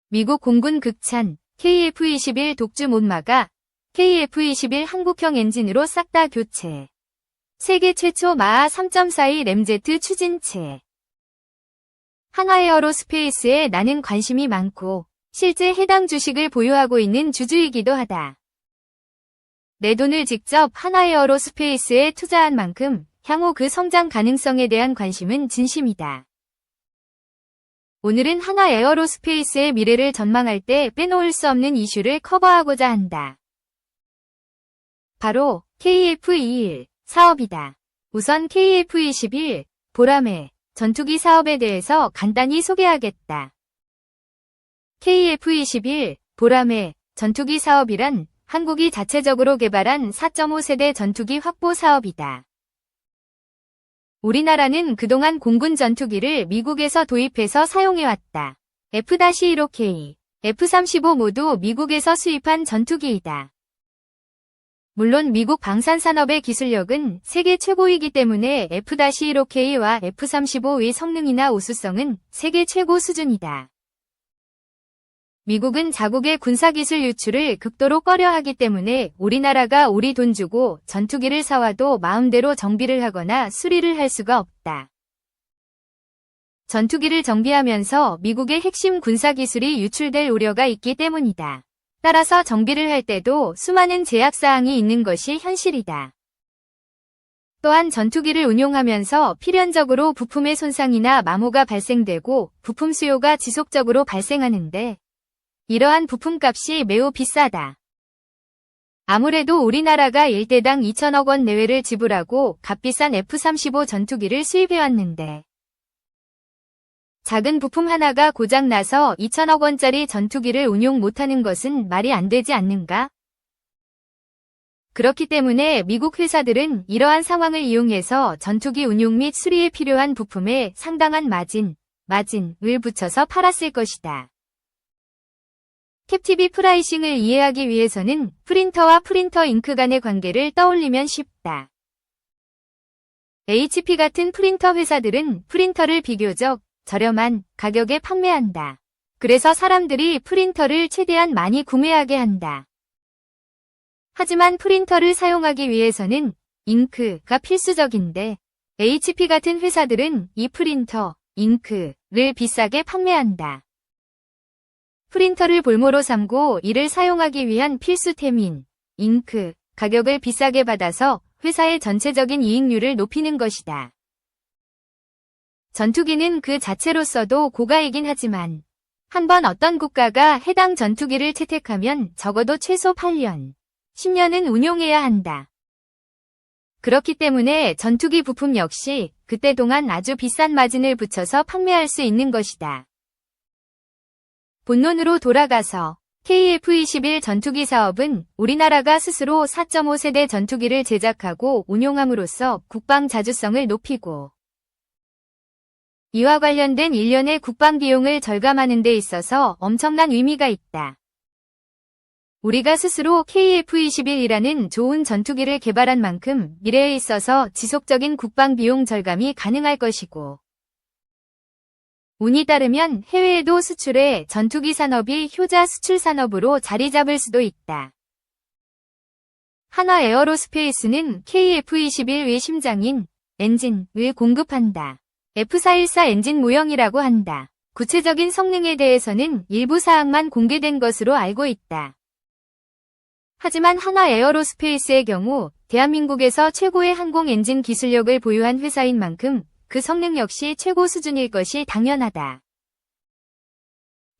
미국 공군 극찬 KF-21 독주 못 막아 KF-21 한국형 엔진으로 싹 다 교체. 세계 최초 마하 3.42 램제트 추진체. 한화에어로스페이스에 나는 관심이 많고 실제 해당 주식을 보유하고 있는 주주이기도 하다. 내 돈을 직접 한화에어로스페이스에 투자한 만큼 향후 그 성장 가능성에 대한 관심은 진심이다. 오늘은 한화에어로스페이스의 미래를 전망할 때 빼놓을 수 없는 이슈를 커버하고자 한다. 바로 KF-21 사업이다. 우선 KF-21 보라매 전투기 사업에 대해서 간단히 소개하겠다. KF-21 보라매 전투기 사업이란 한국이 자체적으로 개발한 4.5세대 전투기 확보 사업이다. 우리나라는 그동안 공군 전투기를 미국에서 도입해서 사용해왔다. F-15K, F-35 모두 미국에서 수입한 전투기이다. 물론 미국 방산산업의 기술력은 세계 최고이기 때문에 F-15K와 F-35의 성능이나 우수성은 세계 최고 수준이다. 미국은 자국의 군사기술 유출을 극도로 꺼려하기 때문에 우리나라가 우리 돈 주고 전투기를 사와도 마음대로 정비를 하거나 수리를 할 수가 없다. 전투기를 정비하면서 미국의 핵심 군사기술이 유출될 우려가 있기 때문이다. 따라서 정비를 할 때도 수많은 제약사항이 있는 것이 현실이다. 또한 전투기를 운용하면서 필연적으로 부품의 손상이나 마모가 발생되고 부품 수요가 지속적으로 발생하는데 이러한 부품값이 매우 비싸다. 아무래도 우리나라가 1대당 2천억 원 내외를 지불하고 값비싼 F-35 전투기를 수입해왔는데 작은 부품 하나가 고장나서 2천억 원짜리 전투기를 운용 못하는 것은 말이 안 되지 않는가? 그렇기 때문에 미국 회사들은 이러한 상황을 이용해서 전투기 운용 및 수리에 필요한 부품에 상당한 마진을 붙여서 팔았을 것이다. 캡티비 프라이싱을 이해하기 위해서는 프린터와 프린터 잉크 간의 관계를 떠올리면 쉽다. HP 같은 프린터 회사들은 프린터를 비교적 저렴한 가격에 판매한다. 그래서 사람들이 프린터를 최대한 많이 구매하게 한다. 하지만 프린터를 사용하기 위해서는 잉크가 필수적인데 HP 같은 회사들은 이 프린터, 잉크를 비싸게 판매한다. 프린터를 볼모로 삼고 이를 사용하기 위한 필수템인 잉크 가격을 비싸게 받아서 회사의 전체적인 이익률을 높이는 것이다. 전투기는 그 자체로서도 고가이긴 하지만 한번 어떤 국가가 해당 전투기를 채택하면 적어도 최소 8년, 10년은 운용해야 한다. 그렇기 때문에 전투기 부품 역시 그때 동안 아주 비싼 마진을 붙여서 판매할 수 있는 것이다. 본론으로 돌아가서 KF-21 전투기 사업은 우리나라가 스스로 4.5세대 전투기를 제작하고 운용함으로써 국방 자주성을 높이고 이와 관련된 일련의 국방 비용을 절감하는 데 있어서 엄청난 의미가 있다. 우리가 스스로 KF-21이라는 좋은 전투기를 개발한 만큼 미래에 있어서 지속적인 국방 비용 절감이 가능할 것이고 운이 따르면 해외에도 수출해 전투기 산업이 효자 수출 산업으로 자리 잡을 수도 있다. 한화에어로스페이스는 KF-21의 심장인 엔진을 공급한다. F414 엔진 모형이라고 한다. 구체적인 성능에 대해서는 일부 사항만 공개된 것으로 알고 있다. 하지만 한화에어로스페이스의 경우 대한민국에서 최고의 항공 엔진 기술력을 보유한 회사인 만큼 그 성능 역시 최고 수준일 것이 당연하다.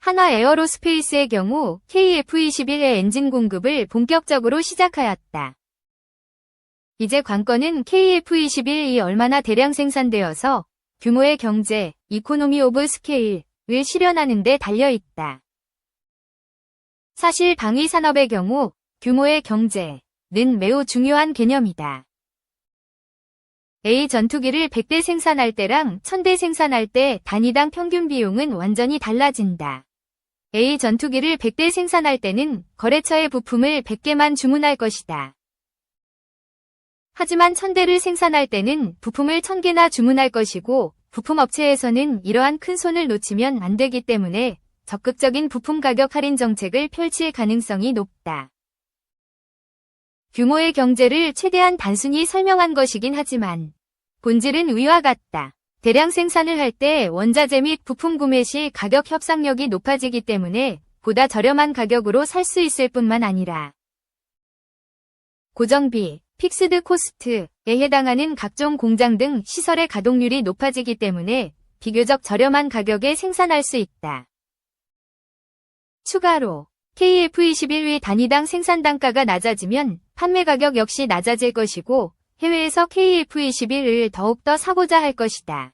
한화에어로스페이스의 경우 KF-21의 엔진 공급을 본격적으로 시작하였다. 이제 관건은 KF-21이 얼마나 대량 생산되어서 규모의 경제, 이코노미 오브 스케일을 실현하는 데 달려있다. 사실 방위산업의 경우 규모의 경제는 매우 중요한 개념이다. A 전투기를 100대 생산할 때랑 1000대 생산할 때 단위당 평균 비용은 완전히 달라진다. A 전투기를 100대 생산할 때는 거래처에 부품을 100개만 주문할 것이다. 하지만 1000대를 생산할 때는 부품을 1000개나 주문할 것이고 부품업체에서는 이러한 큰 손을 놓치면 안 되기 때문에 적극적인 부품 가격 할인 정책을 펼칠 가능성이 높다. 규모의 경제를 최대한 단순히 설명한 것이긴 하지만 본질은 위와 같다. 대량 생산을 할 때 원자재 및 부품 구매 시 가격 협상력이 높아지기 때문에 보다 저렴한 가격으로 살 수 있을 뿐만 아니라 고정비, 픽스드 코스트에 해당하는 각종 공장 등 시설의 가동률이 높아지기 때문에 비교적 저렴한 가격에 생산할 수 있다. 추가로 KF21의 단위당 생산 단가가 낮아지면 판매 가격 역시 낮아질 것이고 해외에서 KF21을 더욱더 사고자 할 것이다.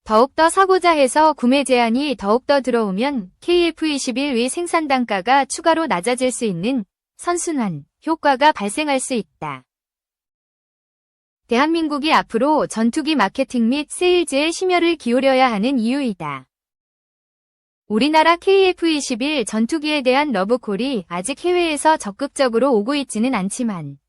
더욱더 사고자 해서 구매 제한이 더욱더 들어오면 KF21의 생산 단가가 추가로 낮아질 수 있는 선순환 효과가 발생할 수 있다. 대한민국이 앞으로 전투기 마케팅 및 세일즈에 심혈을 기울여야 하는 이유이다. 우리나라 KF21 전투기에 대한 러브콜이 아직 해외에서 적극적으로 오고 있지는 않지만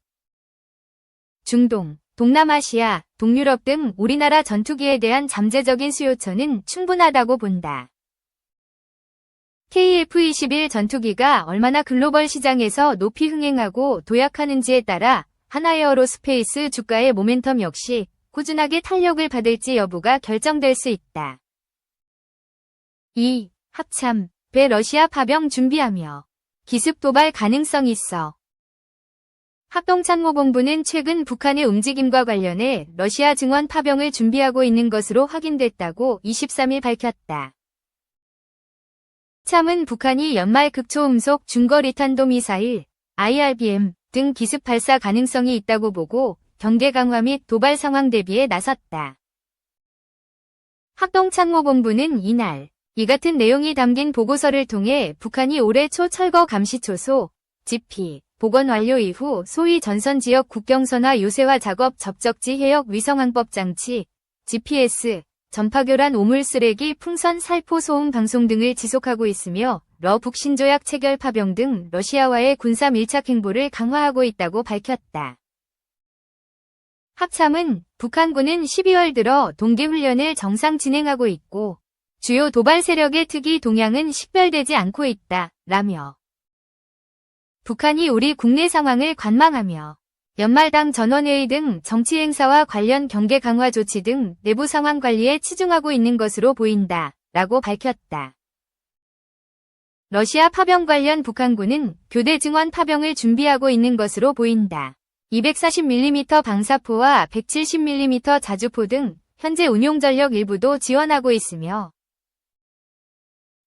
중동, 동남아시아, 동유럽 등 우리나라 전투기에 대한 잠재적인 수요처는 충분하다고 본다. KF21 전투기가 얼마나 글로벌 시장에서 높이 흥행하고 도약하는지에 따라 하나에어로스페이스 주가의 모멘텀 역시 꾸준하게 탄력을 받을지 여부가 결정될 수 있다. 2. 합참, 배 러시아 파병 준비하며 기습 도발 가능성 있어. 합동참모본부는 최근 북한의 움직임과 관련해 러시아 증원 파병을 준비하고 있는 것으로 확인됐다고 23일 밝혔다. 참은 북한이 연말 극초음속 중거리 탄도미사일, IRBM 등 기습 발사 가능성이 있다고 보고 경계 강화 및 도발 상황 대비에 나섰다. 합동참모본부는 이날 이 같은 내용이 담긴 보고서를 통해 북한이 올해 초 철거 감시초소, GP, 복원 완료 이후 소위 전선지역 국경선화 요새화 작업 접적지 해역 위성항법 장치, GPS, 전파교란 오물 쓰레기 풍선 살포 소음 방송 등을 지속하고 있으며 러북신조약 체결 파병 등 러시아와의 군사 밀착 행보를 강화하고 있다고 밝혔다. 합참은 북한군은 12월 들어 동계훈련을 정상 진행하고 있고 주요 도발 세력의 특이 동향은 식별되지 않고 있다, 라며 북한이 우리 국내 상황을 관망하며 연말당 전원회의 등 정치 행사와 관련 경계 강화 조치 등 내부 상황 관리에 치중하고 있는 것으로 보인다, 라고 밝혔다. 러시아 파병 관련 북한군은 교대 증원 파병을 준비하고 있는 것으로 보인다. 240mm 방사포와 170mm 자주포 등 현재 운용 전력 일부도 지원하고 있으며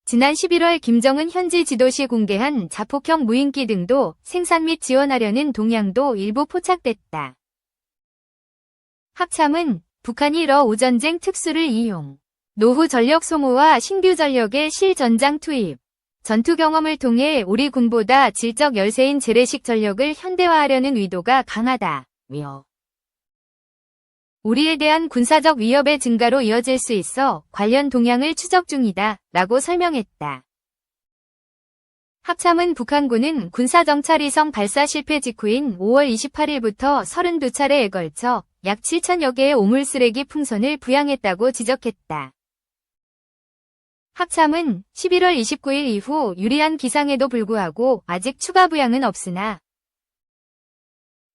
지난 11월 김정은 현지 지도시 공개한 자폭형 무인기 등도 생산 및 지원하려는 동향도 일부 포착됐다. 합참은 북한이 러우전쟁 특수를 이용, 노후 전력 소모와 신규 전력의 실전장 투입, 전투 경험을 통해 우리 군보다 질적 열세인 재래식 전력을 현대화하려는 의도가 강하다며 우리에 대한 군사적 위협의 증가로 이어질 수 있어 관련 동향을 추적 중이다, 라고 설명했다. 합참은 북한군은 군사정찰위성 발사 실패 직후인 5월 28일부터 32차례에 걸쳐 약 7천여 개의 오물쓰레기 풍선을 부양했다고 지적했다. 합참은 11월 29일 이후 유리한 기상에도 불구하고 아직 추가 부양은 없으나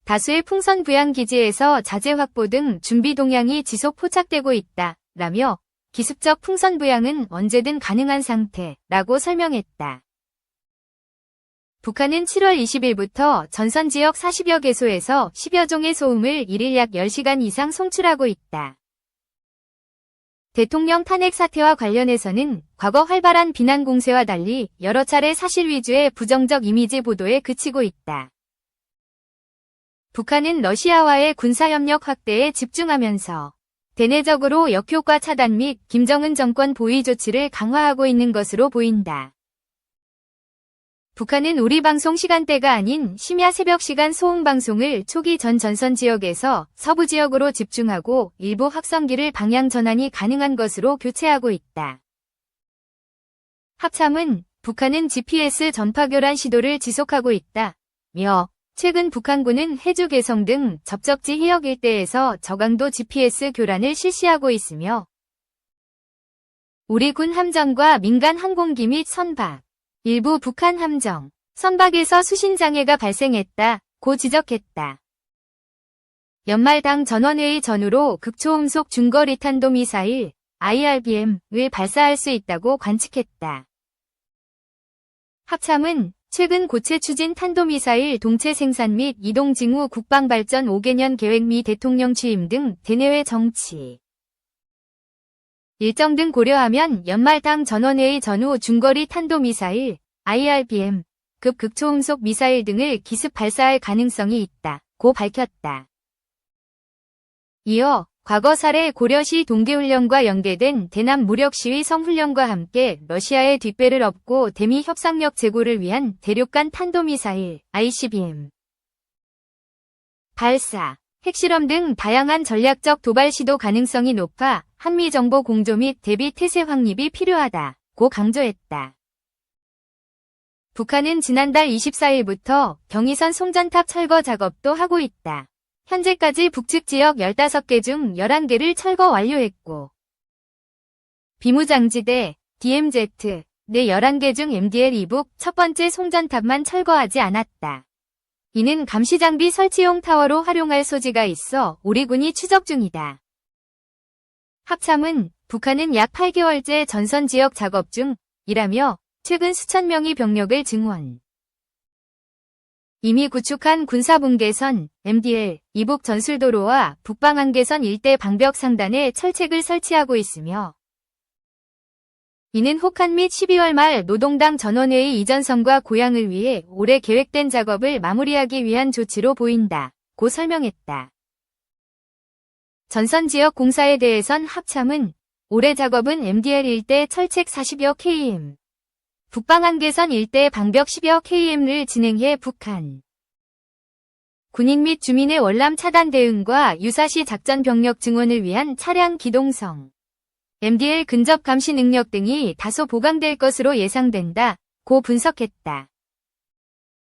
다수의 풍선 부양 기지에서 자재 확보 등 준비 동향이 지속 포착되고 있다, 라며 기습적 풍선 부양은 언제든 가능한 상태라고 설명했다. 북한은 7월 20일부터 전선 지역 40여 개소에서 10여 종의 소음을 일일 약 10시간 이상 송출하고 있다. 대통령 탄핵 사태와 관련해서는 과거 활발한 비난 공세와 달리 여러 차례 사실 위주의 부정적 이미지 보도에 그치고 있다. 북한은 러시아와의 군사협력 확대에 집중하면서 대내적으로 역효과 차단 및 김정은 정권 보위 조치를 강화하고 있는 것으로 보인다. 북한은 우리 방송 시간대가 아닌 심야 새벽 시간 소음 방송을 초기 전 전선 지역에서 서부 지역으로 집중하고 일부 확성기를 방향 전환이 가능한 것으로 교체하고 있다. 합참은 북한은 GPS 전파 교란 시도를 지속하고 있다며 최근 북한군은 해주 개성 등 접적지 해역 일대에서 저강도 GPS 교란을 실시하고 있으며 우리 군 함정과 민간 항공기 및 선박, 일부 북한 함정, 선박에서 수신장애가 발생했다, 고 지적했다. 연말당 전원회의 전후로 극초음속 중거리 탄도미사일 IRBM을 발사할 수 있다고 관측했다. 합참은 최근 고체 추진 탄도미사일 동체 생산 및 이동 징후 국방발전 5개년 계획 및 대통령 취임 등 대내외 정치 일정 등 고려하면 연말당 전원회의 전후 중거리 탄도미사일 IRBM급 극초음속 미사일 등을 기습 발사할 가능성이 있다고 밝혔다. 이어 과거 사례 고려시 동계훈련과 연계된 대남 무력시위 성훈련과 함께 러시아의 뒷배를 업고 대미 협상력 제고를 위한 대륙간 탄도미사일 ICBM 발사, 핵실험 등 다양한 전략적 도발 시도 가능성이 높아 한미 정보 공조 및 대비 태세 확립이 필요하다고 강조했다. 북한은 지난달 24일부터 경의선 송전탑 철거 작업도 하고 있다. 현재까지 북측 지역 15개 중 11개를 철거 완료했고 비무장지대, DMZ 내 11개 중 MDL 이북 첫 번째 송전탑만 철거하지 않았다. 이는 감시장비 설치용 타워로 활용할 소지가 있어 우리 군이 추적 중이다. 합참은 북한은 약 8개월째 전선 지역 작업 중이라며 최근 수천 명의 병력을 증원. 이미 구축한 군사분계선, MDL, 이북 전술도로와 북방한계선 일대 방벽 상단에 철책을 설치하고 있으며 이는 혹한 및 12월 말 노동당 전원회의 이전선과 고양을 위해 올해 계획된 작업을 마무리하기 위한 조치로 보인다고 설명했다. 전선 지역 공사에 대해선 합참은 올해 작업은 MDL 일대 철책 40여 km, 북방한계선 일대 방벽 10여 km를 진행해 북한 군인 및 주민의 월남 차단 대응과 유사시 작전 병력 증원을 위한 차량 기동성, MDL 근접 감시 능력 등이 다소 보강될 것으로 예상된다고 분석했다.